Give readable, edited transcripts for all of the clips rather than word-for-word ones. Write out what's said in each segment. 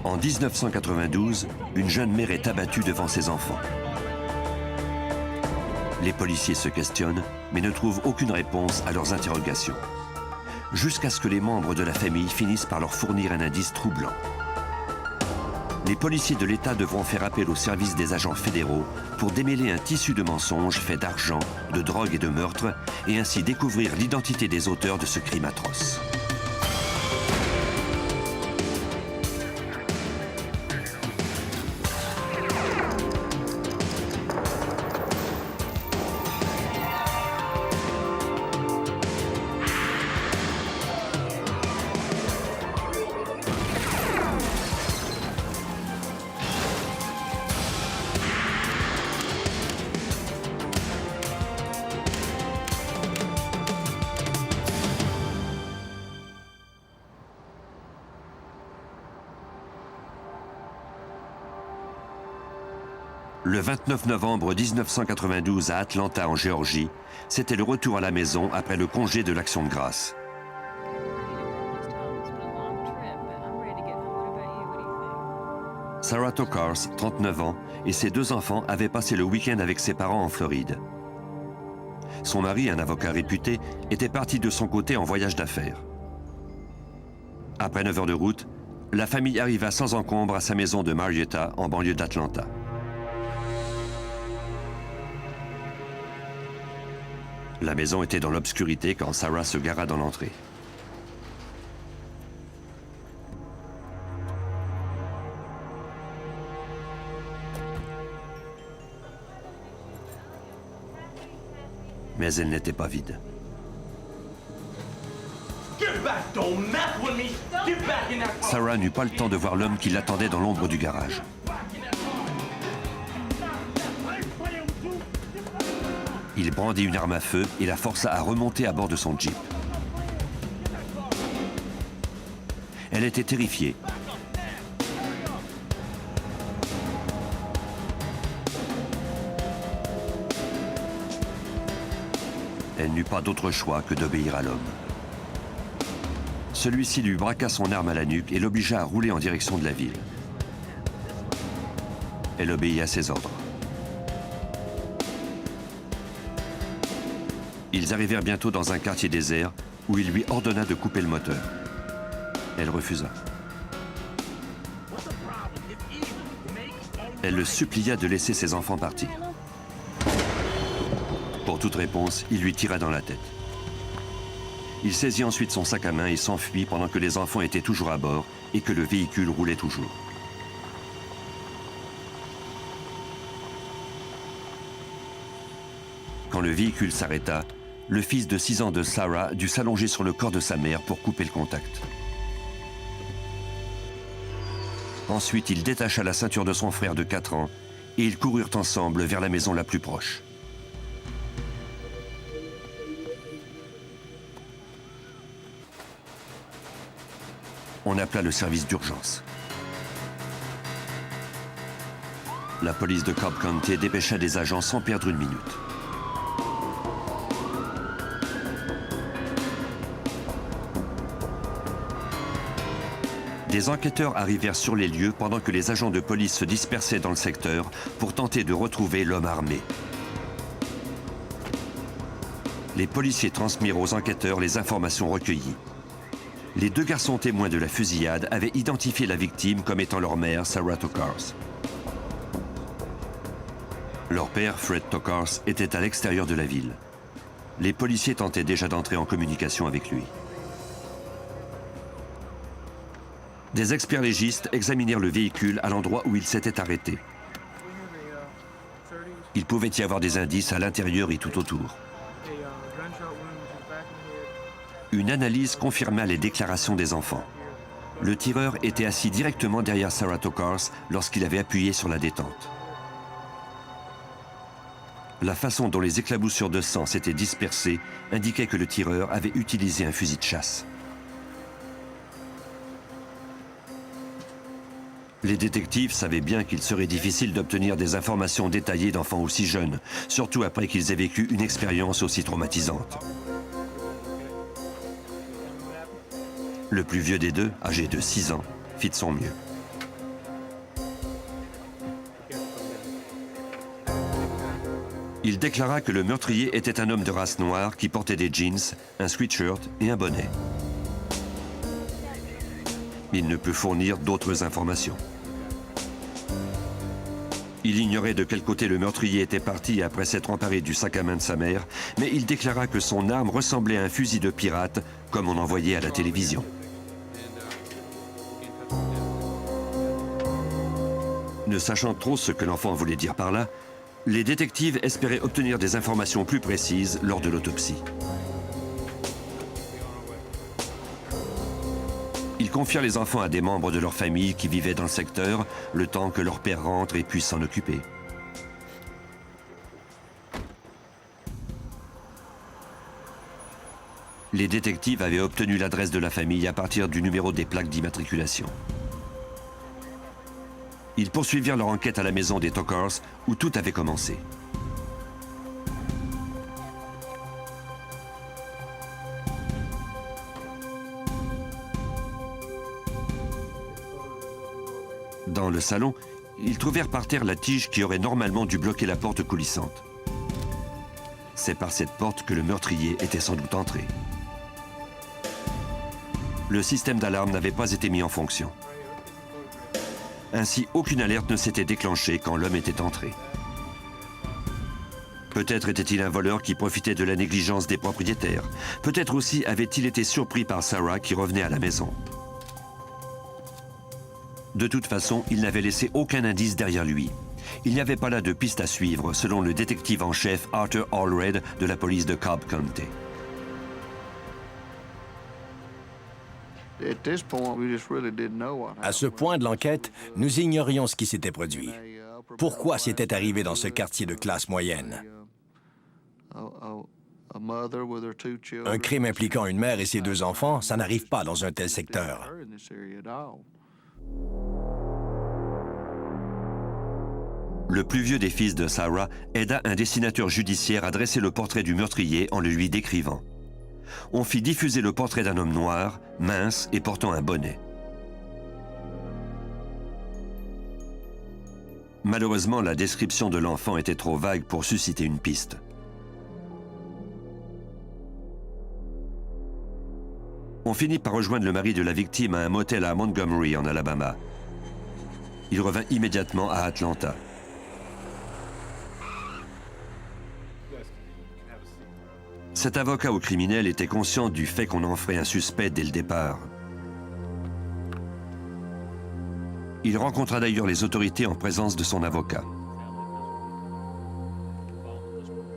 En 1992, une jeune mère est abattue devant ses enfants. Les policiers se questionnent, mais ne trouvent aucune réponse à leurs interrogations. Jusqu'à ce que les membres de la famille finissent par leur fournir un indice troublant. Les policiers de l'État devront faire appel au service des agents fédéraux pour démêler un tissu de mensonges fait d'argent, de drogue et de meurtres, et ainsi découvrir l'identité des auteurs de ce crime atroce. Le 29 novembre 1992 à Atlanta, en Géorgie, c'était le retour à la maison après le congé de l'Action de grâce. Sarah Tokars, 39 ans, et ses deux enfants avaient passé le week-end avec ses parents en Floride. Son mari, un avocat réputé, était parti de son côté en voyage d'affaires. Après 9 heures de route, la famille arriva sans encombre à sa maison de Marietta, en banlieue d'Atlanta. La maison était dans l'obscurité quand Sarah se gara dans l'entrée. Mais elle n'était pas vide. Sarah n'eut pas le temps de voir l'homme qui l'attendait dans l'ombre du garage. Il brandit une arme à feu et la força à remonter à bord de son Jeep. Elle était terrifiée. Elle n'eut pas d'autre choix que d'obéir à l'homme. Celui-ci lui braqua son arme à la nuque et l'obligea à rouler en direction de la ville. Elle obéit à ses ordres. Ils arrivèrent bientôt dans un quartier désert où il lui ordonna de couper le moteur. Elle refusa. Elle le supplia de laisser ses enfants partir. Pour toute réponse, il lui tira dans la tête. Il saisit ensuite son sac à main et s'enfuit pendant que les enfants étaient toujours à bord et que le véhicule roulait toujours. Quand le véhicule s'arrêta, le fils de 6 ans de Sarah dut s'allonger sur le corps de sa mère pour couper le contact. Ensuite, il détacha la ceinture de son frère de 4 ans et ils coururent ensemble vers la maison la plus proche. On appela le service d'urgence. La police de Cobb County dépêcha des agents sans perdre une minute. Des enquêteurs arrivèrent sur les lieux pendant que les agents de police se dispersaient dans le secteur pour tenter de retrouver l'homme armé. Les policiers transmirent aux enquêteurs les informations recueillies. Les 2 garçons témoins de la fusillade avaient identifié la victime comme étant leur mère, Sarah Tokars. Leur père, Fred Tokars, était à l'extérieur de la ville. Les policiers tentaient déjà d'entrer en communication avec lui. Des experts légistes examinèrent le véhicule à l'endroit où il s'était arrêté. Il pouvait y avoir des indices à l'intérieur et tout autour. Une analyse confirma les déclarations des enfants. Le tireur était assis directement derrière Sarah Tokars lorsqu'il avait appuyé sur la détente. La façon dont les éclaboussures de sang s'étaient dispersées indiquait que le tireur avait utilisé un fusil de chasse. Les détectives savaient bien qu'il serait difficile d'obtenir des informations détaillées d'enfants aussi jeunes, surtout après qu'ils aient vécu une expérience aussi traumatisante. Le plus vieux des deux, âgé de 6 ans, fit de son mieux. Il déclara que le meurtrier était un homme de race noire qui portait des jeans, un sweatshirt et un bonnet. Il ne peut fournir d'autres informations. Il ignorait de quel côté le meurtrier était parti après s'être emparé du sac à main de sa mère, mais il déclara que son arme ressemblait à un fusil de pirate, comme on en voyait à la télévision. Ne sachant trop ce que l'enfant voulait dire par là, les détectives espéraient obtenir des informations plus précises lors de l'autopsie. Ils confièrent les enfants à des membres de leur famille qui vivaient dans le secteur, le temps que leur père rentre et puisse s'en occuper. Les détectives avaient obtenu l'adresse de la famille à partir du numéro des plaques d'immatriculation. Ils poursuivirent leur enquête à la maison des Tokars, où tout avait commencé. Dans le salon, ils trouvèrent par terre la tige qui aurait normalement dû bloquer la porte coulissante. C'est par cette porte que le meurtrier était sans doute entré. Le système d'alarme n'avait pas été mis en fonction. Ainsi, aucune alerte ne s'était déclenchée quand l'homme était entré. Peut-être était-il un voleur qui profitait de la négligence des propriétaires. Peut-être aussi avait-il été surpris par Sarah qui revenait à la maison. De toute façon, il n'avait laissé aucun indice derrière lui. Il n'y avait pas là de piste à suivre, selon le détective en chef Arthur Allred de la police de Cobb County. À ce point de l'enquête, nous ignorions ce qui s'était produit. Pourquoi c'était arrivé dans ce quartier de classe moyenne? Un crime impliquant une mère et ses deux enfants, ça n'arrive pas dans un tel secteur. Le plus vieux des fils de Sarah aida un dessinateur judiciaire à dresser le portrait du meurtrier en le lui décrivant. On fit diffuser le portrait d'un homme noir, mince et portant un bonnet. Malheureusement, la description de l'enfant était trop vague pour susciter une piste. On finit par rejoindre le mari de la victime à un motel à Montgomery, en Alabama. Il revint immédiatement à Atlanta. Cet avocat au criminel était conscient du fait qu'on en ferait un suspect dès le départ. Il rencontra d'ailleurs les autorités en présence de son avocat.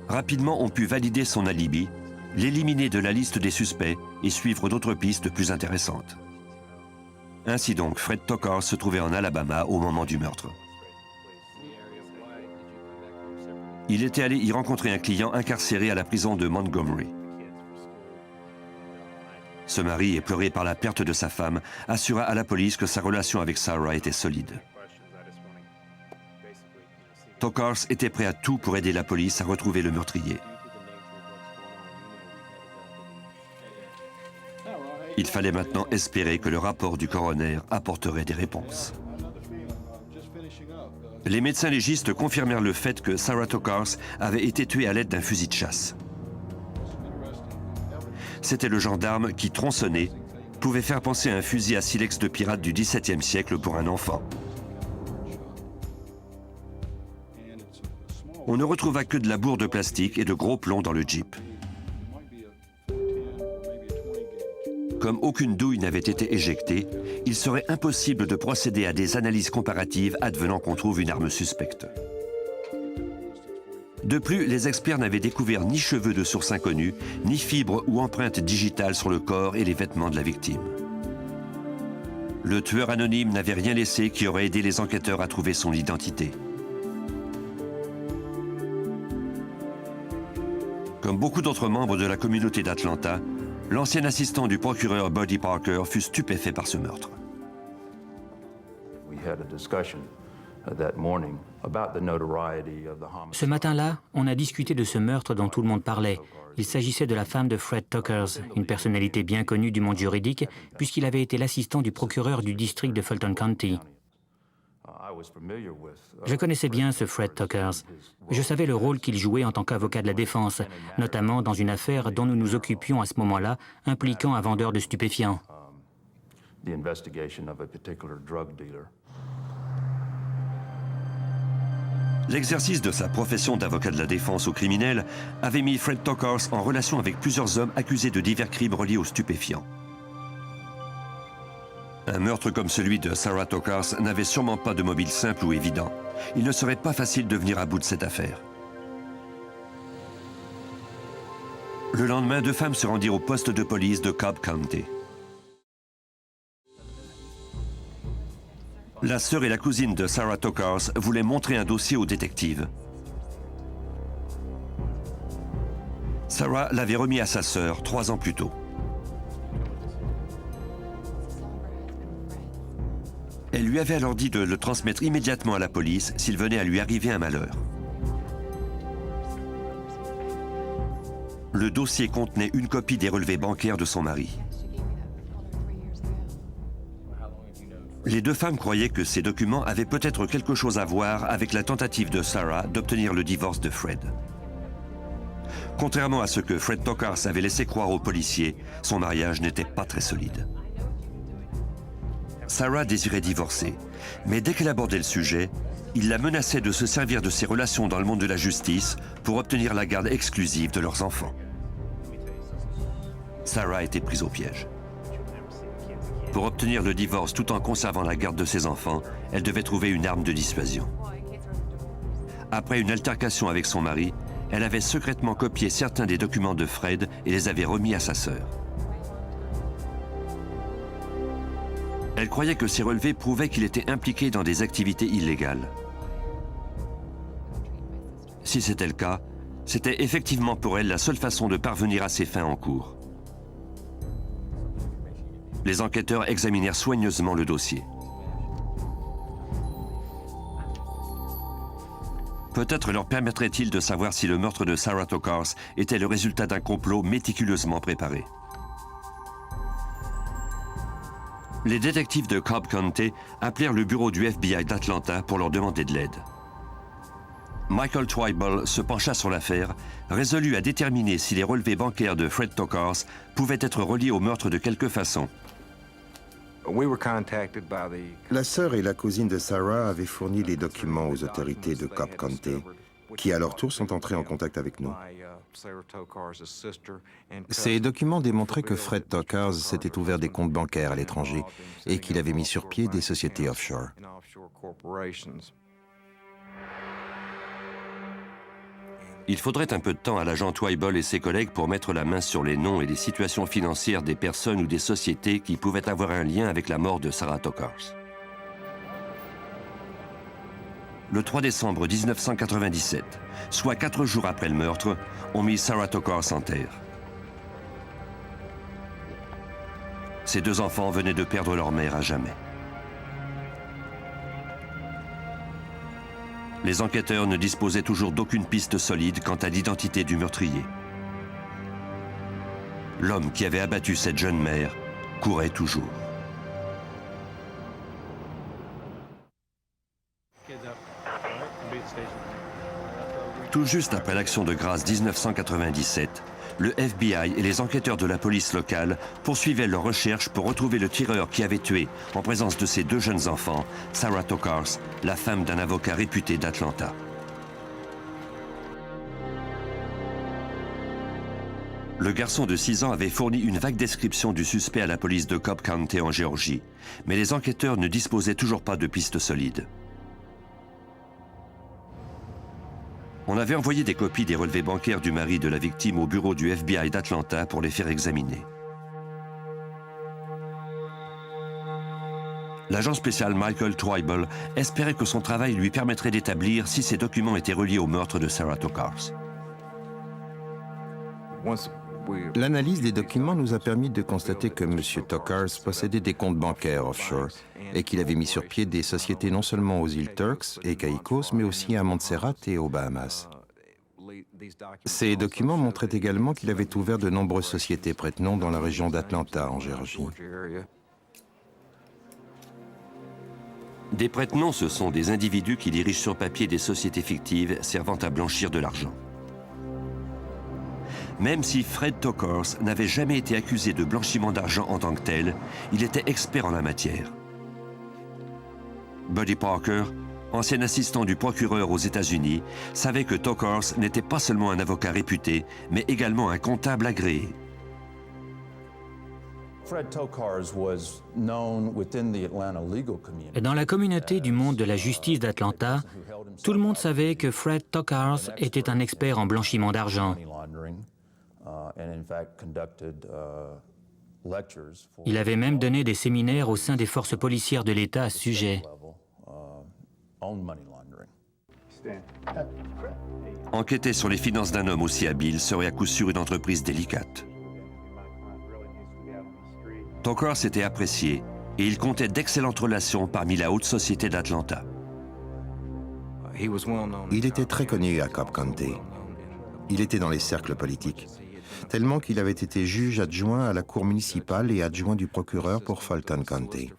Rapidement, on put valider son alibi, l'éliminer de la liste des suspects et suivre d'autres pistes plus intéressantes. Ainsi donc, Fred Tokars se trouvait en Alabama au moment du meurtre. Il était allé y rencontrer un client incarcéré à la prison de Montgomery. Ce mari, éploré par la perte de sa femme, assura à la police que sa relation avec Sarah était solide. Tokars était prêt à tout pour aider la police à retrouver le meurtrier. Il fallait maintenant espérer que le rapport du coroner apporterait des réponses. Les médecins légistes confirmèrent le fait que Sarah Tokars avait été tuée à l'aide d'un fusil de chasse. C'était le genre d'arme qui, tronçonné, pouvait faire penser à un fusil à silex de pirate du XVIIe siècle pour un enfant. On ne retrouva que de la bourre de plastique et de gros plombs dans le Jeep. Comme aucune douille n'avait été éjectée, il serait impossible de procéder à des analyses comparatives advenant qu'on trouve une arme suspecte. De plus, les experts n'avaient découvert ni cheveux de source inconnue, ni fibres ou empreintes digitales sur le corps et les vêtements de la victime. Le tueur anonyme n'avait rien laissé qui aurait aidé les enquêteurs à trouver son identité. Comme beaucoup d'autres membres de la communauté d'Atlanta, l'ancien assistant du procureur Buddy Parker fut stupéfait par ce meurtre. Ce matin-là, on a discuté de ce meurtre dont tout le monde parlait. Il s'agissait de la femme de Fred Tokars, une personnalité bien connue du monde juridique, puisqu'il avait été l'assistant du procureur du district de Fulton County. Je connaissais bien ce Fred Tokars. Je savais le rôle qu'il jouait en tant qu'avocat de la défense, notamment dans une affaire dont nous nous occupions à ce moment-là, impliquant un vendeur de stupéfiants. L'exercice de sa profession d'avocat de la défense aux criminels avait mis Fred Tokars en relation avec plusieurs hommes accusés de divers crimes reliés aux stupéfiants. Un meurtre comme celui de Sarah Tokars n'avait sûrement pas de mobile simple ou évident. Il ne serait pas facile de venir à bout de cette affaire. Le lendemain, 2 femmes se rendirent au poste de police de Cobb County. La sœur et la cousine de Sarah Tokars voulaient montrer un dossier aux détectives. Sarah l'avait remis à sa sœur 3 ans plus tôt. Elle lui avait alors dit de le transmettre immédiatement à la police s'il venait à lui arriver un malheur. Le dossier contenait une copie des relevés bancaires de son mari. Les 2 femmes croyaient que ces documents avaient peut-être quelque chose à voir avec la tentative de Sarah d'obtenir le divorce de Fred. Contrairement à ce que Fred Tokars avait laissé croire aux policiers, son mariage n'était pas très solide. Sarah désirait divorcer, mais dès qu'elle abordait le sujet, il la menaçait de se servir de ses relations dans le monde de la justice pour obtenir la garde exclusive de leurs enfants. Sarah était prise au piège. Pour obtenir le divorce tout en conservant la garde de ses enfants, elle devait trouver une arme de dissuasion. Après une altercation avec son mari, elle avait secrètement copié certains des documents de Fred et les avait remis à sa sœur. Elle croyait que ces relevés prouvaient qu'il était impliqué dans des activités illégales. Si c'était le cas, c'était effectivement pour elle la seule façon de parvenir à ses fins en cours. Les enquêteurs examinèrent soigneusement le dossier. Peut-être leur permettrait-il de savoir si le meurtre de Sarah Tokars était le résultat d'un complot méticuleusement préparé. Les détectives de Cobb County appelèrent le bureau du FBI d'Atlanta pour leur demander de l'aide. Michael Twible se pencha sur l'affaire, résolu à déterminer si les relevés bancaires de Fred Tokars pouvaient être reliés au meurtre de quelque façon. La sœur et la cousine de Sarah avaient fourni les documents aux autorités de Cobb County, qui à leur tour sont entrés en contact avec nous. Ces documents démontraient que Fred Tokars s'était ouvert des comptes bancaires à l'étranger et qu'il avait mis sur pied des sociétés offshore. Il faudrait un peu de temps à l'agent Twible et ses collègues pour mettre la main sur les noms et les situations financières des personnes ou des sociétés qui pouvaient avoir un lien avec la mort de Sarah Tokars. Le 3 décembre 1997, soit 4 jours après le meurtre, on mit Sarah Tokars en terre. Ses 2 enfants venaient de perdre leur mère à jamais. Les enquêteurs ne disposaient toujours d'aucune piste solide quant à l'identité du meurtrier. L'homme qui avait abattu cette jeune mère courait toujours. Tout juste après l'action de grâce 1997, le FBI et les enquêteurs de la police locale poursuivaient leurs recherches pour retrouver le tireur qui avait tué, en présence de ses 2 jeunes enfants, Sarah Tokars, la femme d'un avocat réputé d'Atlanta. Le garçon de 6 ans avait fourni une vague description du suspect à la police de Cobb County en Géorgie, mais les enquêteurs ne disposaient toujours pas de pistes solides. On avait envoyé des copies des relevés bancaires du mari de la victime au bureau du FBI d'Atlanta pour les faire examiner. L'agent spécial Michael Twible espérait que son travail lui permettrait d'établir si ces documents étaient reliés au meurtre de Sarah Tokars. L'analyse des documents nous a permis de constater que M. Tokars possédait des comptes bancaires offshore et qu'il avait mis sur pied des sociétés non seulement aux îles Turks et Caïcos, mais aussi à Montserrat et aux Bahamas. Ces documents montraient également qu'il avait ouvert de nombreuses sociétés prête-nom dans la région d'Atlanta, en Géorgie. Des prête-noms, ce sont des individus qui dirigent sur papier des sociétés fictives servant à blanchir de l'argent. Même si Fred Tokars n'avait jamais été accusé de blanchiment d'argent en tant que tel, il était expert en la matière. Buddy Parker, ancien assistant du procureur aux États-Unis, savait que Tokars n'était pas seulement un avocat réputé, mais également un comptable agréé. Dans la communauté du monde de la justice d'Atlanta, tout le monde savait que Fred Tokars était un expert en blanchiment d'argent. Il avait même donné des séminaires au sein des forces policières de l'État à ce sujet. Enquêter sur les finances d'un homme aussi habile serait à coup sûr une entreprise délicate. Tokars était apprécié et il comptait d'excellentes relations parmi la haute société d'Atlanta. Il était très connu à Cobb County. Il était dans les cercles politiques, tellement qu'il avait été juge adjoint à la cour municipale et adjoint du procureur pour Fulton County.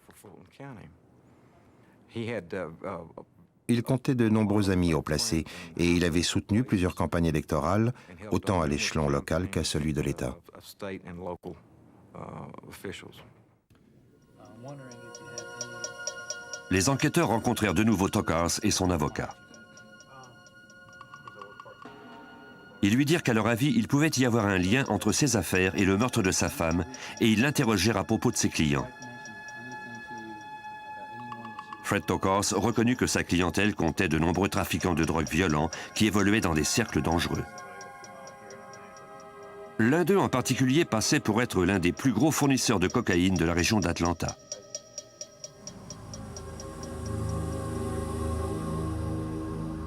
Il comptait de nombreux amis haut placés et il avait soutenu plusieurs campagnes électorales, autant à l'échelon local qu'à celui de l'État. Les enquêteurs rencontrèrent de nouveau Tokars et son avocat. Ils lui dirent qu'à leur avis, il pouvait y avoir un lien entre ses affaires et le meurtre de sa femme, et ils l'interrogèrent à propos de ses clients. Fred Tokars reconnut que sa clientèle comptait de nombreux trafiquants de drogue violents qui évoluaient dans des cercles dangereux. L'un d'eux en particulier passait pour être l'un des plus gros fournisseurs de cocaïne de la région d'Atlanta.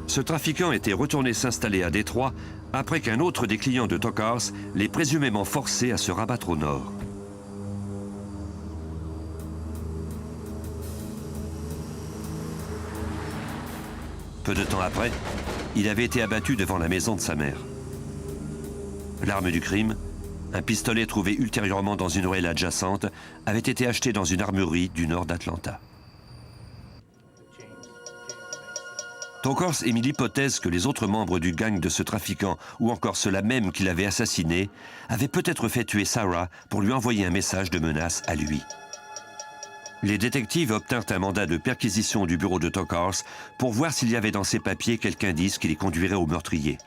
Ce trafiquant était retourné s'installer à Détroit après qu'un autre des clients de Tokars l'ait présumément forcé à se rabattre au nord. Peu de temps après, il avait été abattu devant la maison de sa mère. L'arme du crime, un pistolet trouvé ultérieurement dans une ruelle adjacente, avait été acheté dans une armurerie du nord d'Atlanta. Tokars émit l'hypothèse que les autres membres du gang de ce trafiquant, ou encore ceux-là même qui l'avaient assassiné, avaient peut-être fait tuer Sarah pour lui envoyer un message de menace à lui. Les détectives obtinrent un mandat de perquisition du bureau de Tokars pour voir s'il y avait dans ses papiers quelque indice qui les conduirait au meurtrier.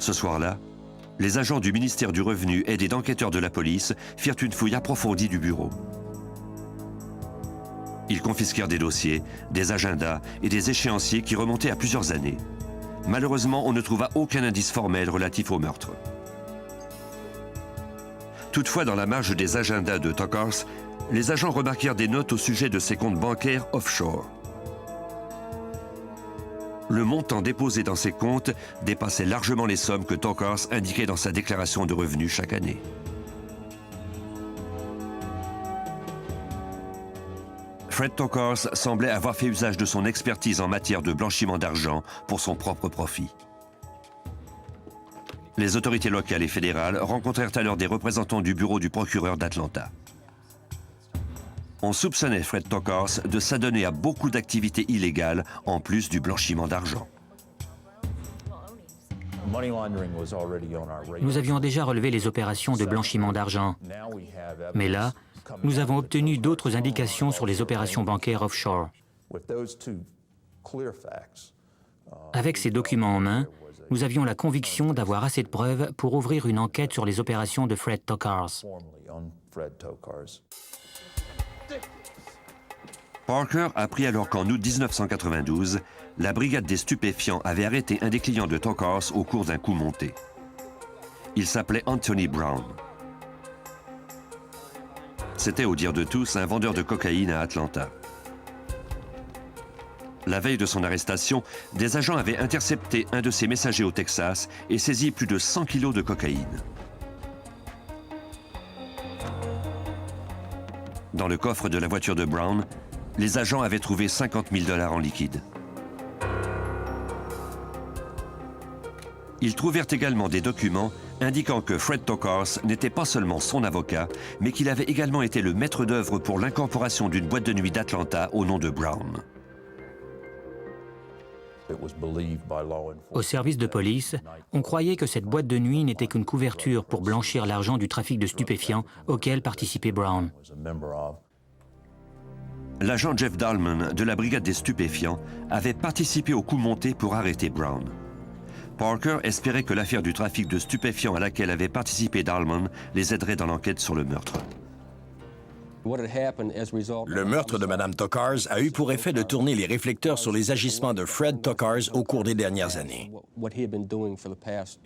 Ce soir-là, les agents du ministère du Revenu et des enquêteurs de la police firent une fouille approfondie du bureau. Ils confisquèrent des dossiers, des agendas et des échéanciers qui remontaient à plusieurs années. Malheureusement, on ne trouva aucun indice formel relatif au meurtre. Toutefois, dans la marge des agendas de Tokars, les agents remarquèrent des notes au sujet de ses comptes bancaires offshore. Le montant déposé dans ces comptes dépassait largement les sommes que Tokars indiquait dans sa déclaration de revenus chaque année. Fred Tokars semblait avoir fait usage de son expertise en matière de blanchiment d'argent pour son propre profit. Les autorités locales et fédérales rencontrèrent alors des représentants du bureau du procureur d'Atlanta. On soupçonnait Fred Tokars de s'adonner à beaucoup d'activités illégales en plus du blanchiment d'argent. Nous avions déjà relevé les opérations de blanchiment d'argent. Mais là, nous avons obtenu d'autres indications sur les opérations bancaires offshore. Avec ces documents en main, nous avions la conviction d'avoir assez de preuves pour ouvrir une enquête sur les opérations de Fred Tokars. Parker apprit alors qu'en août 1992, la brigade des stupéfiants avait arrêté un des clients de Tokars au cours d'un coup monté. Il s'appelait Anthony Brown. C'était, au dire de tous, un vendeur de cocaïne à Atlanta. La veille de son arrestation, des agents avaient intercepté un de ses messagers au Texas et saisi plus de 100 kilos de cocaïne. Dans le coffre de la voiture de Brown, les agents avaient trouvé 50 000 $ en liquide. Ils trouvèrent également des documents indiquant que Fred Tokars n'était pas seulement son avocat, mais qu'il avait également été le maître d'œuvre pour l'incorporation d'une boîte de nuit d'Atlanta au nom de Brown. Au service de police, on croyait que cette boîte de nuit n'était qu'une couverture pour blanchir l'argent du trafic de stupéfiants auquel participait Brown. L'agent Jeff Dahlman de la brigade des stupéfiants avait participé au coup monté pour arrêter Brown. Parker espérait que l'affaire du trafic de stupéfiants à laquelle avait participé Dahlman les aiderait dans l'enquête sur le meurtre. Le meurtre de Mme Tokars a eu pour effet de tourner les réflecteurs sur les agissements de Fred Tokars au cours des dernières années.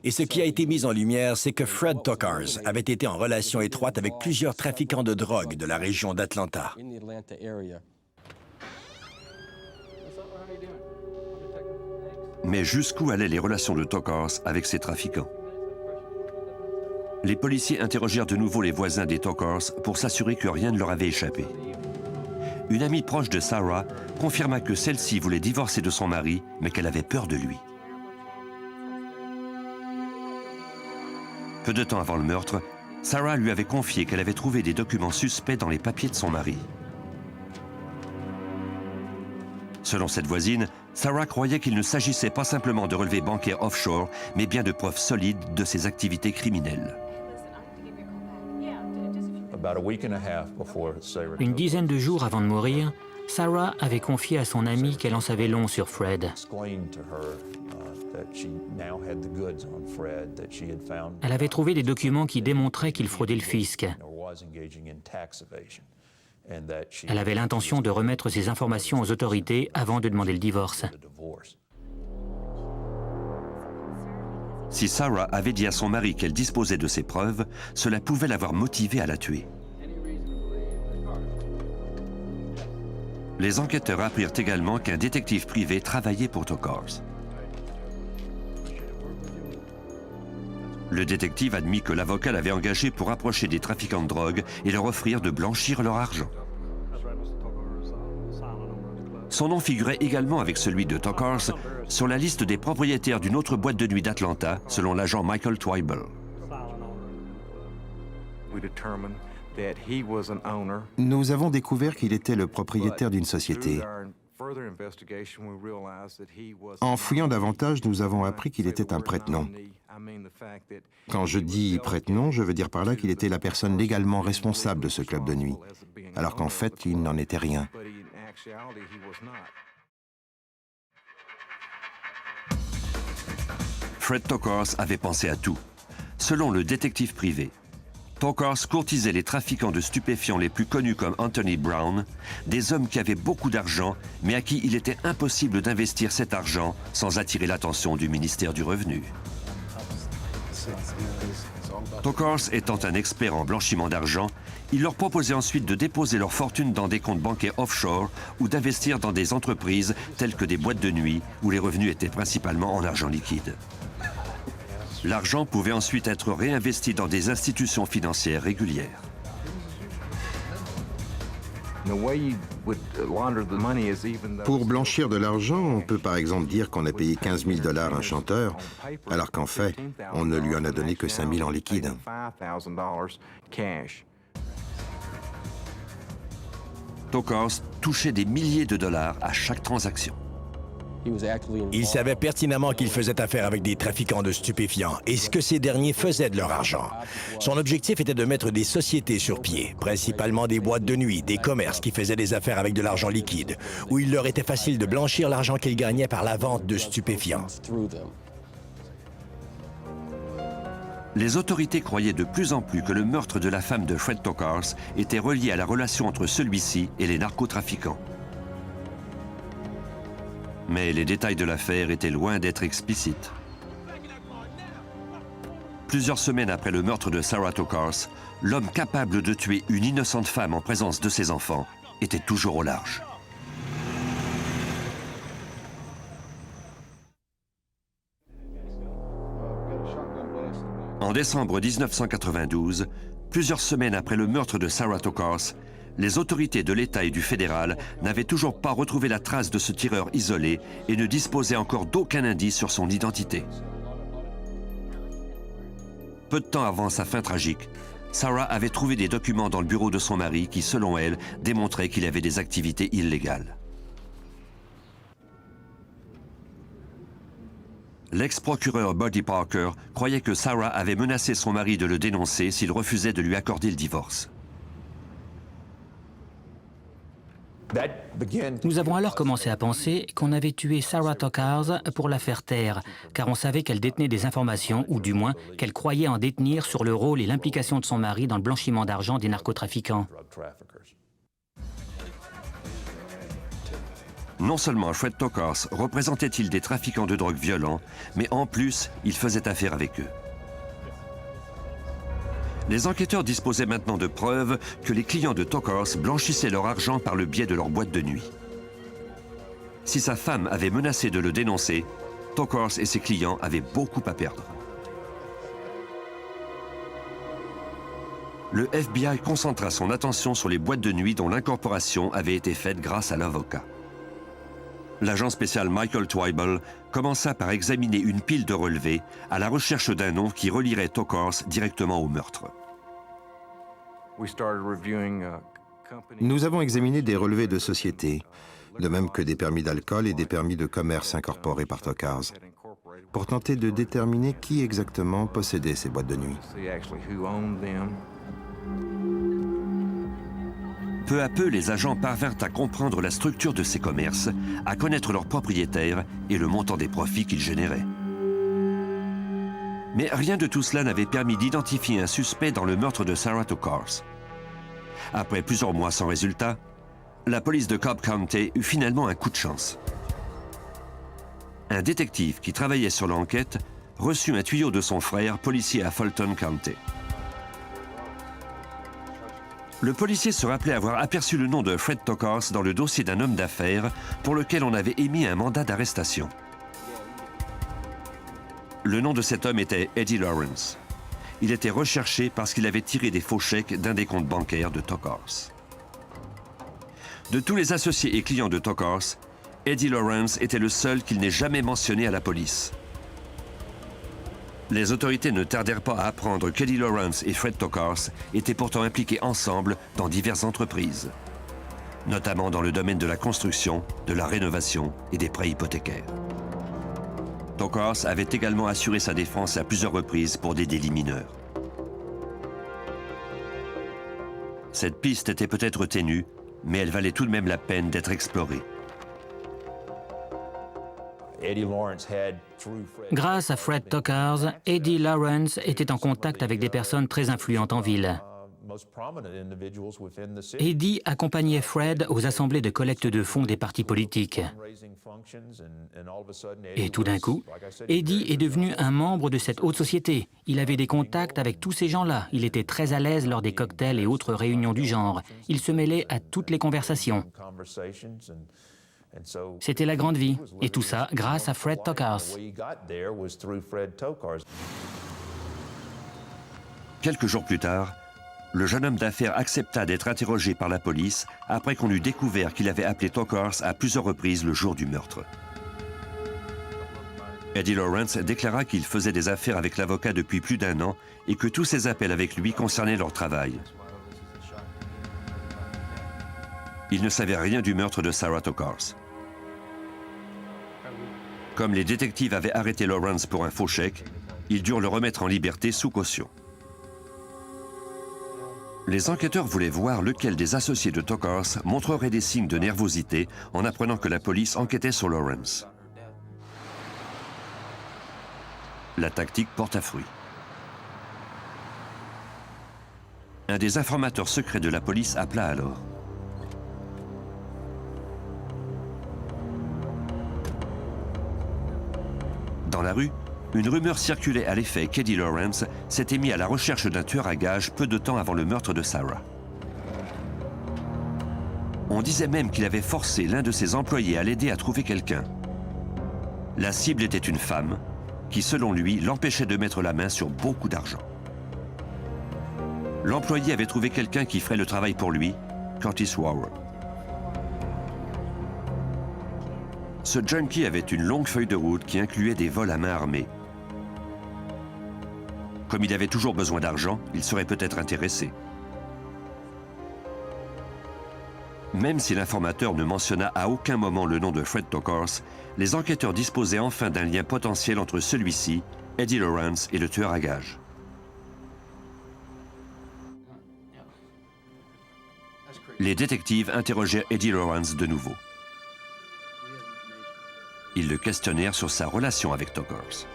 Et ce qui a été mis en lumière, c'est que Fred Tokars avait été en relation étroite avec plusieurs trafiquants de drogue de la région d'Atlanta. Mais jusqu'où allaient les relations de Tokars avec ces trafiquants? Les policiers interrogèrent de nouveau les voisins des Tokars pour s'assurer que rien ne leur avait échappé. Une amie proche de Sarah confirma que celle-ci voulait divorcer de son mari, mais qu'elle avait peur de lui. Peu de temps avant le meurtre, Sarah lui avait confié qu'elle avait trouvé des documents suspects dans les papiers de son mari. Selon cette voisine, Sarah croyait qu'il ne s'agissait pas simplement de relevés bancaires offshore, mais bien de preuves solides de ses activités criminelles. Une dizaine de jours avant de mourir, Sarah avait confié à son amie qu'elle en savait long sur Fred. Elle avait trouvé des documents qui démontraient qu'il fraudait le fisc. Elle avait l'intention de remettre ces informations aux autorités avant de demander le divorce. Si Sarah avait dit à son mari qu'elle disposait de ces preuves, cela pouvait l'avoir motivée à la tuer. Les enquêteurs apprirent également qu'un détective privé travaillait pour Tokars. Le détective admit que l'avocat l'avait engagé pour approcher des trafiquants de drogue et leur offrir de blanchir leur argent. Son nom figurait également avec celui de Tokars sur la liste des propriétaires d'une autre boîte de nuit d'Atlanta, selon l'agent Michael Twible. Nous avons découvert qu'il était le propriétaire d'une société. En fouillant davantage, nous avons appris qu'il était un prête-nom. Quand je dis prête-nom, je veux dire par là qu'il était la personne légalement responsable de ce club de nuit, alors qu'en fait, il n'en était rien. Fred Tokars avait pensé à tout. Selon le détective privé, Tokars courtisait les trafiquants de stupéfiants les plus connus comme Anthony Brown, des hommes qui avaient beaucoup d'argent, mais à qui il était impossible d'investir cet argent sans attirer l'attention du ministère du Revenu. Tokars étant un expert en blanchiment d'argent, il leur proposait ensuite de déposer leur fortune dans des comptes bancaires offshore ou d'investir dans des entreprises telles que des boîtes de nuit où les revenus étaient principalement en argent liquide. L'argent pouvait ensuite être réinvesti dans des institutions financières régulières. Pour blanchir de l'argent, on peut par exemple dire qu'on a payé 15 000 $ à un chanteur, alors qu'en fait, on ne lui en a donné que 5 000 en liquide. Tokars touchait des milliers de dollars à chaque transaction. Il savait pertinemment qu'il faisait affaire avec des trafiquants de stupéfiants et ce que ces derniers faisaient de leur argent. Son objectif était de mettre des sociétés sur pied, principalement des boîtes de nuit, des commerces qui faisaient des affaires avec de l'argent liquide, où il leur était facile de blanchir l'argent qu'ils gagnaient par la vente de stupéfiants. Les autorités croyaient de plus en plus que le meurtre de la femme de Fred Tokars était relié à la relation entre celui-ci et les narcotrafiquants. Mais les détails de l'affaire étaient loin d'être explicites. Plusieurs semaines après le meurtre de Sarah Tokars, l'homme capable de tuer une innocente femme en présence de ses enfants était toujours au large. En décembre 1992, plusieurs semaines après le meurtre de Sarah Tokars, les autorités de l'État et du fédéral n'avaient toujours pas retrouvé la trace de ce tireur isolé et ne disposaient encore d'aucun indice sur son identité. Peu de temps avant sa fin tragique, Sarah avait trouvé des documents dans le bureau de son mari qui, selon elle, démontraient qu'il avait des activités illégales. L'ex-procureur Buddy Parker croyait que Sarah avait menacé son mari de le dénoncer s'il refusait de lui accorder le divorce. Nous avons alors commencé à penser qu'on avait tué Sarah Tokars pour la faire taire, car on savait qu'elle détenait des informations, ou du moins qu'elle croyait en détenir sur le rôle et l'implication de son mari dans le blanchiment d'argent des narcotrafiquants. Non seulement Fred Tokars représentait-il des trafiquants de drogue violents, mais en plus, il faisait affaire avec eux. Les enquêteurs disposaient maintenant de preuves que les clients de Tokars blanchissaient leur argent par le biais de leur boîte de nuit. Si sa femme avait menacé de le dénoncer, Tokars et ses clients avaient beaucoup à perdre. Le FBI concentra son attention sur les boîtes de nuit dont l'incorporation avait été faite grâce à l'avocat. L'agent spécial Michael Twible commença par examiner une pile de relevés à la recherche d'un nom qui relierait Tokars directement au meurtre. Nous avons examiné des relevés de société, de même que des permis d'alcool et des permis de commerce incorporés par Tokars, pour tenter de déterminer qui exactement possédait ces boîtes de nuit. Peu à peu, les agents parvinrent à comprendre la structure de ces commerces, à connaître leurs propriétaires et le montant des profits qu'ils généraient. Mais rien de tout cela n'avait permis d'identifier un suspect dans le meurtre de Sarah Tokars. Après plusieurs mois sans résultat, la police de Cobb County eut finalement un coup de chance. Un détective qui travaillait sur l'enquête reçut un tuyau de son frère, policier à Fulton County. Le policier se rappelait avoir aperçu le nom de Fred Tokars dans le dossier d'un homme d'affaires pour lequel on avait émis un mandat d'arrestation. Le nom de cet homme était Eddie Lawrence. Il était recherché parce qu'il avait tiré des faux chèques d'un des comptes bancaires de Tokars. De tous les associés et clients de Tokars, Eddie Lawrence était le seul qu'il n'ait jamais mentionné à la police. Les autorités ne tardèrent pas à apprendre qu'Eddie Lawrence et Fred Tokars étaient pourtant impliqués ensemble dans diverses entreprises, notamment dans le domaine de la construction, de la rénovation et des prêts hypothécaires. Tokars avait également assuré sa défense à plusieurs reprises pour des délits mineurs. Cette piste était peut-être ténue, mais elle valait tout de même la peine d'être explorée. Grâce à Fred Tokars, Eddie Lawrence était en contact avec des personnes très influentes en ville. Eddie accompagnait Fred aux assemblées de collecte de fonds des partis politiques. Et tout d'un coup, Eddie est devenu un membre de cette haute société. Il avait des contacts avec tous ces gens-là. Il était très à l'aise lors des cocktails et autres réunions du genre. Il se mêlait à toutes les conversations. C'était la grande vie. Et tout ça grâce à Fred Tokars. Quelques jours plus tard, le jeune homme d'affaires accepta d'être interrogé par la police après qu'on eut découvert qu'il avait appelé Tokars à plusieurs reprises le jour du meurtre. Eddie Lawrence déclara qu'il faisait des affaires avec l'avocat depuis plus d'1 an et que tous ses appels avec lui concernaient leur travail. Il ne savait rien du meurtre de Sarah Tokars. Comme les détectives avaient arrêté Lawrence pour un faux chèque, ils durent le remettre en liberté sous caution. Les enquêteurs voulaient voir lequel des associés de Tokars montrerait des signes de nervosité en apprenant que la police enquêtait sur Lawrence. La tactique porta fruit. Un des informateurs secrets de la police appela alors. Dans la rue, une rumeur circulait à l'effet qu'Eddie Lawrence s'était mis à la recherche d'un tueur à gages peu de temps avant le meurtre de Sarah. On disait même qu'il avait forcé l'un de ses employés à l'aider à trouver quelqu'un. La cible était une femme qui, selon lui, l'empêchait de mettre la main sur beaucoup d'argent. L'employé avait trouvé quelqu'un qui ferait le travail pour lui, Curtis Warren. Ce junkie avait une longue feuille de route qui incluait des vols à main armée. Comme il avait toujours besoin d'argent, il serait peut-être intéressé. Même si l'informateur ne mentionna à aucun moment le nom de Fred Tokars, les enquêteurs disposaient enfin d'un lien potentiel entre celui-ci, Eddie Lawrence et le tueur à gages. Les détectives interrogèrent Eddie Lawrence de nouveau. Ils le questionnèrent sur sa relation avec Tokars.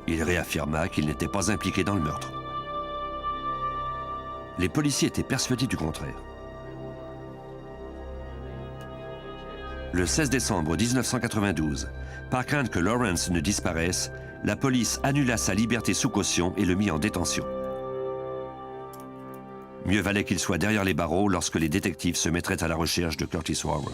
Il réaffirma qu'il n'était pas impliqué dans le meurtre. Les policiers étaient persuadés du contraire. Le 16 décembre 1992, par crainte que Lawrence ne disparaisse, la police annula sa liberté sous caution et le mit en détention. Mieux valait qu'il soit derrière les barreaux lorsque les détectives se mettraient à la recherche de Curtis Rower.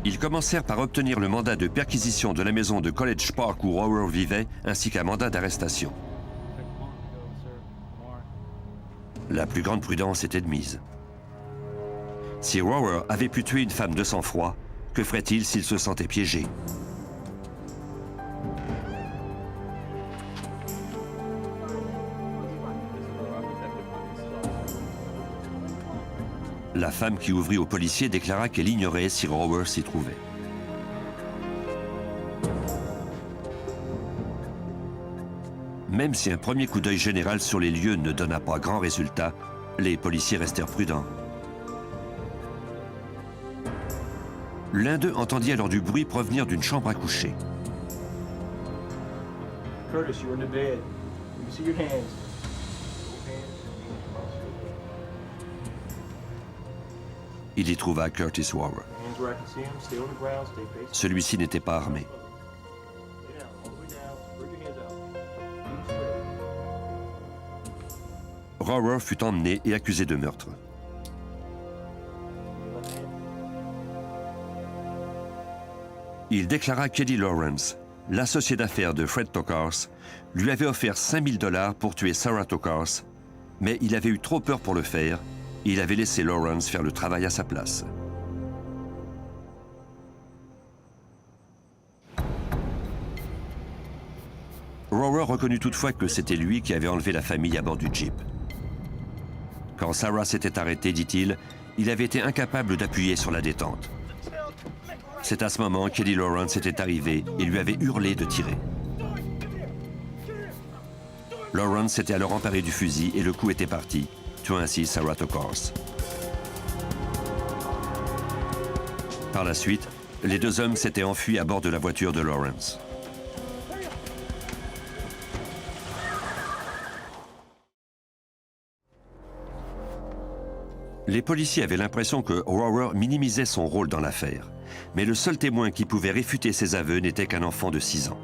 Ils commencèrent par obtenir le mandat de perquisition de la maison de College Park où Rower vivait, ainsi qu'un mandat d'arrestation. La plus grande prudence était de mise. Si Rower avait pu tuer une femme de sang-froid, que ferait-il s'il se sentait piégé? La femme qui ouvrit aux policiers déclara qu'elle ignorait si Rower s'y trouvait. Même si un premier coup d'œil général sur les lieux ne donna pas grand résultat, les policiers restèrent prudents. L'un d'eux entendit alors du bruit provenir d'une chambre à coucher. Curtis, you're in the bed. Let me see your hands. Il y trouva Curtis Rower. Hands where I can see them. Stay on the ground. Stay facing. Celui-ci n'était pas armé. Lay down. All the way down. Bring your hands out. Rower fut emmené et accusé de meurtre. Left hand. Il déclara qu'Eddie Lawrence, l'associé d'affaires de Fred Tokars, lui avait offert 5 000 $ pour tuer Sarah Tokars, mais il avait eu trop peur pour le faire et il avait laissé Lawrence faire le travail à sa place. Rower reconnut toutefois que c'était lui qui avait enlevé la famille à bord du Jeep. Quand Sarah s'était arrêtée, dit-il, il avait été incapable d'appuyer sur la détente. C'est à ce moment qu'Eddie Lawrence était arrivé et lui avait hurlé de tirer. Lawrence s'était alors emparé du fusil et le coup était parti, tuant ainsi Sarah Tokars. Par la suite, les deux hommes s'étaient enfuis à bord de la voiture de Lawrence. Les policiers avaient l'impression que Rower minimisait son rôle dans l'affaire, mais le seul témoin qui pouvait réfuter ses aveux n'était qu'un enfant de 6 ans.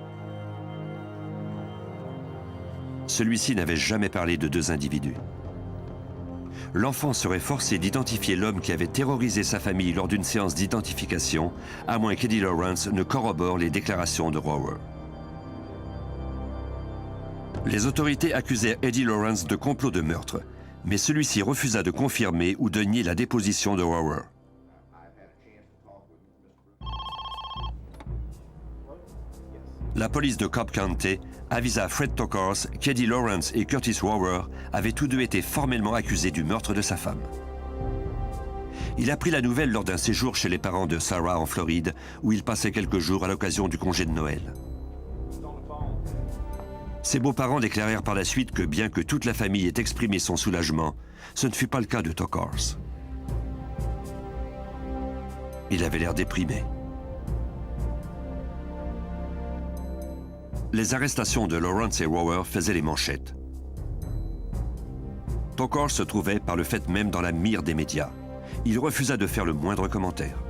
Celui-ci n'avait jamais parlé de deux individus. L'enfant serait forcé d'identifier l'homme qui avait terrorisé sa famille lors d'une séance d'identification, à moins qu'Eddie Lawrence ne corrobore les déclarations de Rower. Les autorités accusèrent Eddie Lawrence de complot de meurtre, mais celui-ci refusa de confirmer ou de nier la déposition de Rower. La police de Cobb County avisa Fred Tokars qu'Eddie Lawrence et Curtis Rower avaient tous deux été formellement accusés du meurtre de sa femme. Il apprit la nouvelle lors d'un séjour chez les parents de Sarah en Floride, où il passait quelques jours à l'occasion du congé de Noël. Ses beaux-parents déclarèrent par la suite que bien que toute la famille ait exprimé son soulagement, ce ne fut pas le cas de Tokars. Il avait l'air déprimé. Les arrestations de Lawrence et Rower faisaient les manchettes. Tokars se trouvait par le fait même dans la mire des médias. Il refusa de faire le moindre commentaire.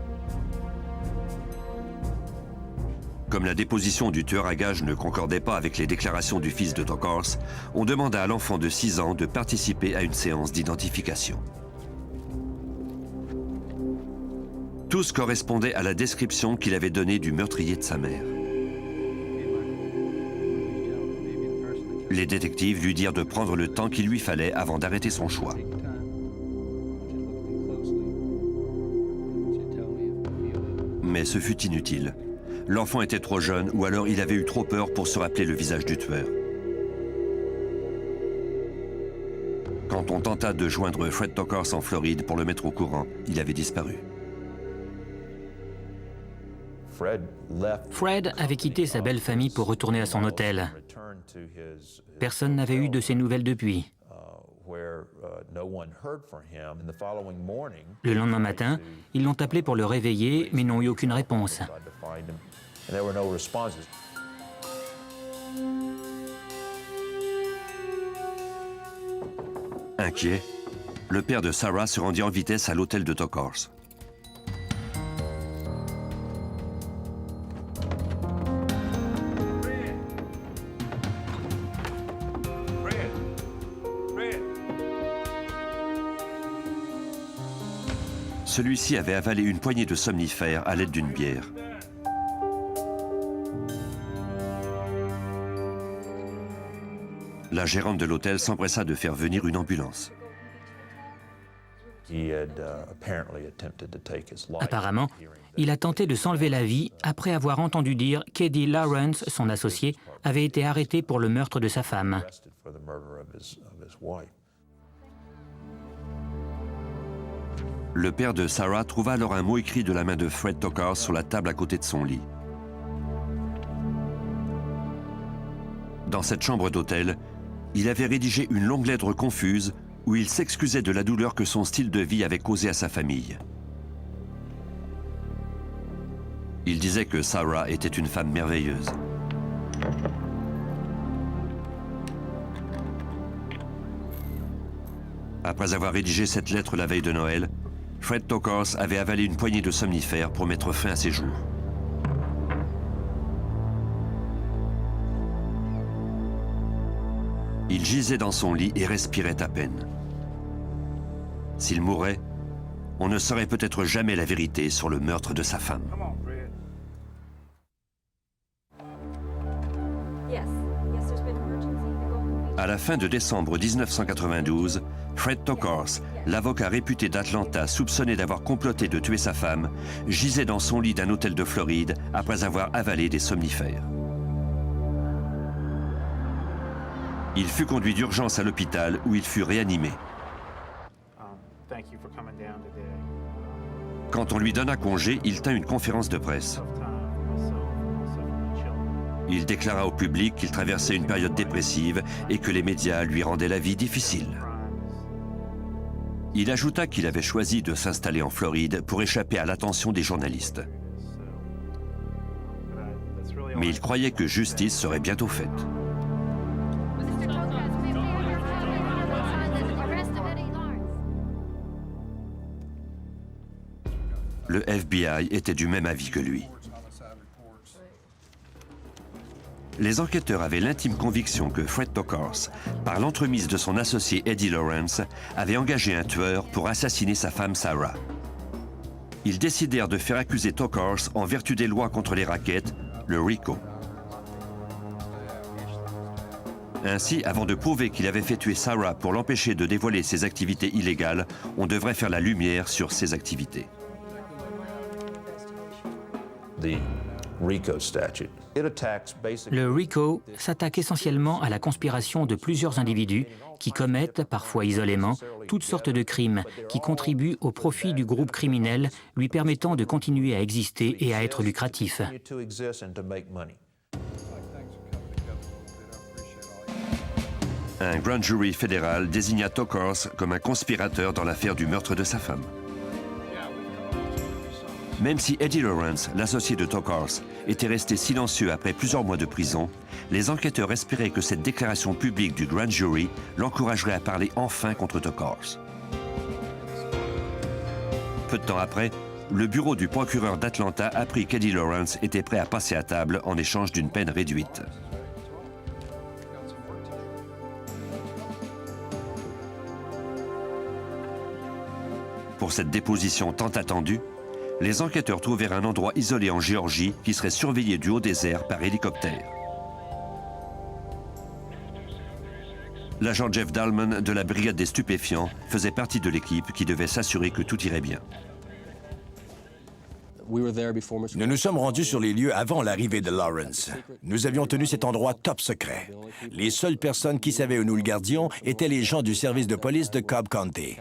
Comme la déposition du tueur à gages ne concordait pas avec les déclarations du fils de Tokars, on demanda à l'enfant de 6 ans de participer à une séance d'identification. Tous correspondaient à la description qu'il avait donnée du meurtrier de sa mère. Les détectives lui dirent de prendre le temps qu'il lui fallait avant d'arrêter son choix. Mais ce fut inutile. L'enfant était trop jeune ou alors il avait eu trop peur pour se rappeler le visage du tueur. Quand on tenta de joindre Fred Tokars en Floride pour le mettre au courant, il avait disparu. Fred avait quitté sa belle famille pour retourner à son hôtel. Personne n'avait eu de ses nouvelles depuis. Le lendemain matin, ils l'ont appelé pour le réveiller, mais n'ont eu aucune réponse. Inquiet, le père de Sarah se rendit en vitesse à l'hôtel de Tokars. Celui-ci avait avalé une poignée de somnifères à l'aide d'une bière. La gérante de l'hôtel s'empressa de faire venir une ambulance. Apparemment, il a tenté de s'enlever la vie après avoir entendu dire qu'Eddie Lawrence, son associé, avait été arrêté pour le meurtre de sa femme. Le père de Sarah trouva alors un mot écrit de la main de Fred Tokars sur la table à côté de son lit. Dans cette chambre d'hôtel, il avait rédigé une longue lettre confuse où il s'excusait de la douleur que son style de vie avait causée à sa famille. Il disait que Sarah était une femme merveilleuse. Après avoir rédigé cette lettre la veille de Noël, Fred Tokars avait avalé une poignée de somnifères pour mettre fin à ses jours. Il gisait dans son lit et respirait à peine. S'il mourait, on ne saurait peut-être jamais la vérité sur le meurtre de sa femme. À la fin de décembre 1992, Fred Tokars, l'avocat réputé d'Atlanta soupçonné d'avoir comploté de tuer sa femme, gisait dans son lit d'un hôtel de Floride après avoir avalé des somnifères. Il fut conduit d'urgence à l'hôpital où il fut réanimé. Quand on lui donna congé, il tint une conférence de presse. Il déclara au public qu'il traversait une période dépressive et que les médias lui rendaient la vie difficile. Il ajouta qu'il avait choisi de s'installer en Floride pour échapper à l'attention des journalistes. Mais il croyait que justice serait bientôt faite. Le FBI était du même avis que lui. Les enquêteurs avaient l'intime conviction que Fred Tokars, par l'entremise de son associé Eddie Lawrence, avait engagé un tueur pour assassiner sa femme Sarah. Ils décidèrent de faire accuser Tokars en vertu des lois contre les rackets, le RICO. Ainsi, avant de prouver qu'il avait fait tuer Sarah pour l'empêcher de dévoiler ses activités illégales, on devrait faire la lumière sur ses activités. Le RICO s'attaque essentiellement à la conspiration de plusieurs individus qui commettent, parfois isolément, toutes sortes de crimes qui contribuent au profit du groupe criminel, lui permettant de continuer à exister et à être lucratif. Un grand jury fédéral désigna Tokars comme un conspirateur dans l'affaire du meurtre de sa femme. Même si Eddie Lawrence, l'associé de Tokars, était resté silencieux après plusieurs mois de prison, les enquêteurs espéraient que cette déclaration publique du grand jury l'encouragerait à parler enfin contre Tokars. Peu de temps après, le bureau du procureur d'Atlanta apprit qu'Eddie Lawrence était prêt à passer à table en échange d'une peine réduite. Pour cette déposition tant attendue, les enquêteurs trouvèrent un endroit isolé en Géorgie qui serait surveillé du haut des airs par hélicoptère. L'agent Jeff Dalman de la brigade des stupéfiants faisait partie de l'équipe qui devait s'assurer que tout irait bien. Nous nous sommes rendus sur les lieux avant l'arrivée de Lawrence. Nous avions tenu cet endroit top secret. Les seules personnes qui savaient où nous le gardions étaient les gens du service de police de Cobb County.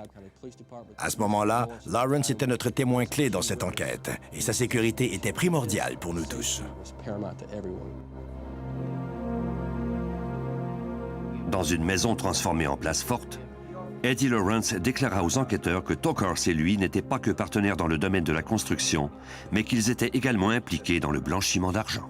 À ce moment-là, Lawrence était notre témoin clé dans cette enquête, et sa sécurité était primordiale pour nous tous. Dans une maison transformée en place forte, Eddie Lawrence déclara aux enquêteurs que Tokars et lui n'étaient pas que partenaires dans le domaine de la construction, mais qu'ils étaient également impliqués dans le blanchiment d'argent.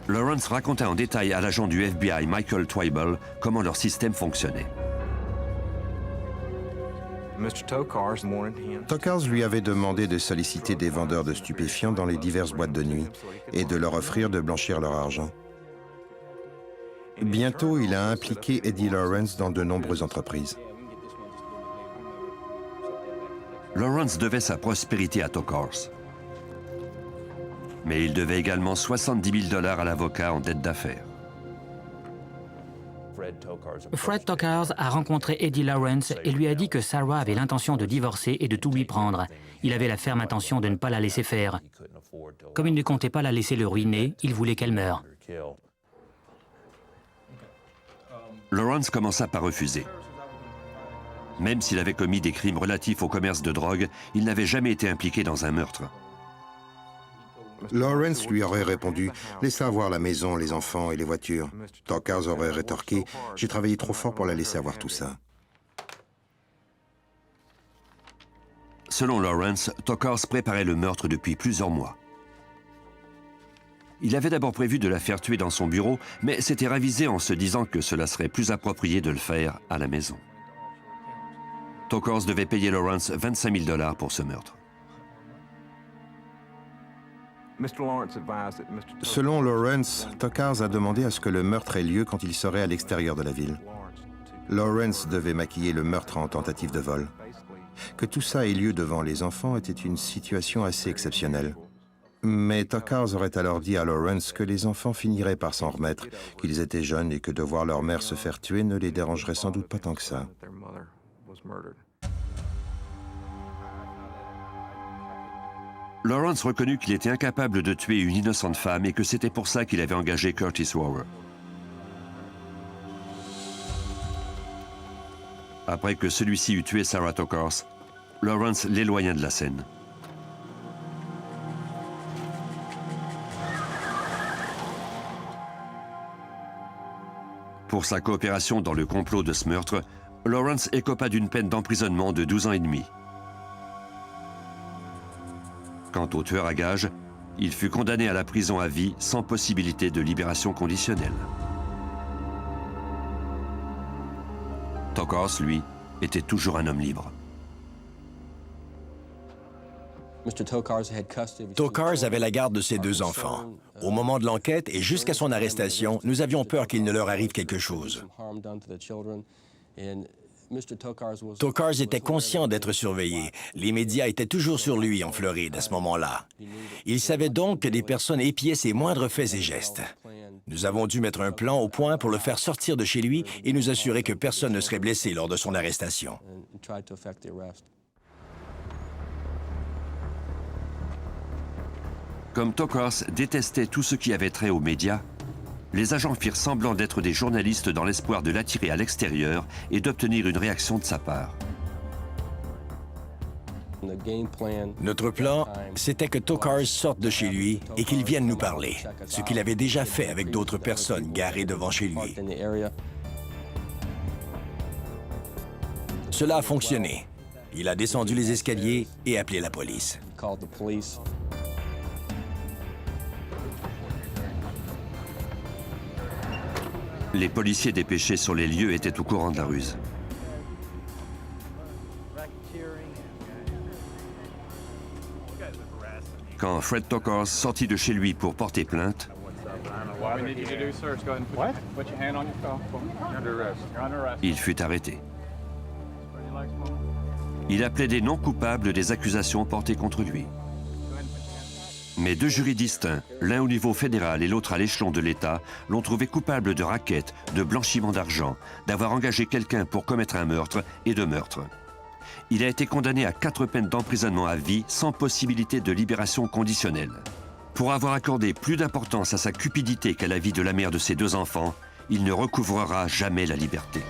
Lawrence raconta en détail à l'agent du FBI Michael Twible comment leur système fonctionnait. Tokars lui avait demandé de solliciter des vendeurs de stupéfiants dans les diverses boîtes de nuit et de leur offrir de blanchir leur argent. Bientôt, il a impliqué Eddie Lawrence dans de nombreuses entreprises. Lawrence devait sa prospérité à Tokars. Mais il devait également 70 000 $ à l'avocat en dette d'affaires. Fred Tokars a rencontré Eddie Lawrence et lui a dit que Sarah avait l'intention de divorcer et de tout lui prendre. Il avait la ferme intention de ne pas la laisser faire. Comme il ne comptait pas la laisser le ruiner, il voulait qu'elle meure. Lawrence commença par refuser. Même s'il avait commis des crimes relatifs au commerce de drogue, il n'avait jamais été impliqué dans un meurtre. Lawrence lui aurait répondu « Laissez avoir la maison, les enfants et les voitures ». Tokars aurait rétorqué « J'ai travaillé trop fort pour la laisser avoir tout ça ». Selon Lawrence, Tokars préparait le meurtre depuis plusieurs mois. Il avait d'abord prévu de la faire tuer dans son bureau, mais s'était ravisé en se disant que cela serait plus approprié de le faire à la maison. Tokars devait payer Lawrence 25 000 $ pour ce meurtre. Selon Lawrence, Tokars a demandé à ce que le meurtre ait lieu quand il serait à l'extérieur de la ville. Lawrence devait maquiller le meurtre en tentative de vol. Que tout ça ait lieu devant les enfants était une situation assez exceptionnelle. Mais Tokars aurait alors dit à Lawrence que les enfants finiraient par s'en remettre, qu'ils étaient jeunes et que de voir leur mère se faire tuer ne les dérangerait sans doute pas tant que ça. Lawrence reconnut qu'il était incapable de tuer une innocente femme et que c'était pour ça qu'il avait engagé Curtis Rower. Après que celui-ci eut tué Sarah Tokars, Lawrence l'éloigna de la scène. Pour sa coopération dans le complot de ce meurtre, Lawrence écopa d'une peine d'emprisonnement de 12 ans et demi. Quant au tueur à gages, il fut condamné à la prison à vie sans possibilité de libération conditionnelle. Tokars, lui, était toujours un homme libre. Tokars avait la garde de ses 2 enfants. Au moment de l'enquête et jusqu'à son arrestation, nous avions peur qu'il ne leur arrive quelque chose. Tokars était conscient d'être surveillé. Les médias étaient toujours sur lui en Floride à ce moment-là. Il savait donc que des personnes épiaient ses moindres faits et gestes. Nous avons dû mettre un plan au point pour le faire sortir de chez lui et nous assurer que personne ne serait blessé lors de son arrestation. Comme Tokars détestait tout ce qui avait trait aux médias, les agents firent semblant d'être des journalistes dans l'espoir de l'attirer à l'extérieur et d'obtenir une réaction de sa part. Notre plan, c'était que Tokars sorte de chez lui et qu'il vienne nous parler, ce qu'il avait déjà fait avec d'autres personnes garées devant chez lui. Cela a fonctionné. Il a descendu les escaliers et appelé la police. Les policiers dépêchés sur les lieux étaient au courant de la ruse. Quand Fred Tokars sortit de chez lui pour porter plainte, il fut arrêté. Il appelait des non coupables des accusations portées contre lui. Mais 2 jurys distincts, l'un au niveau fédéral et l'autre à l'échelon de l'État, l'ont trouvé coupable de racket, de blanchiment d'argent, d'avoir engagé quelqu'un pour commettre un meurtre et de meurtre. Il a été condamné à 4 peines d'emprisonnement à vie sans possibilité de libération conditionnelle. Pour avoir accordé plus d'importance à sa cupidité qu'à la vie de la mère de ses 2 enfants, il ne recouvrera jamais la liberté.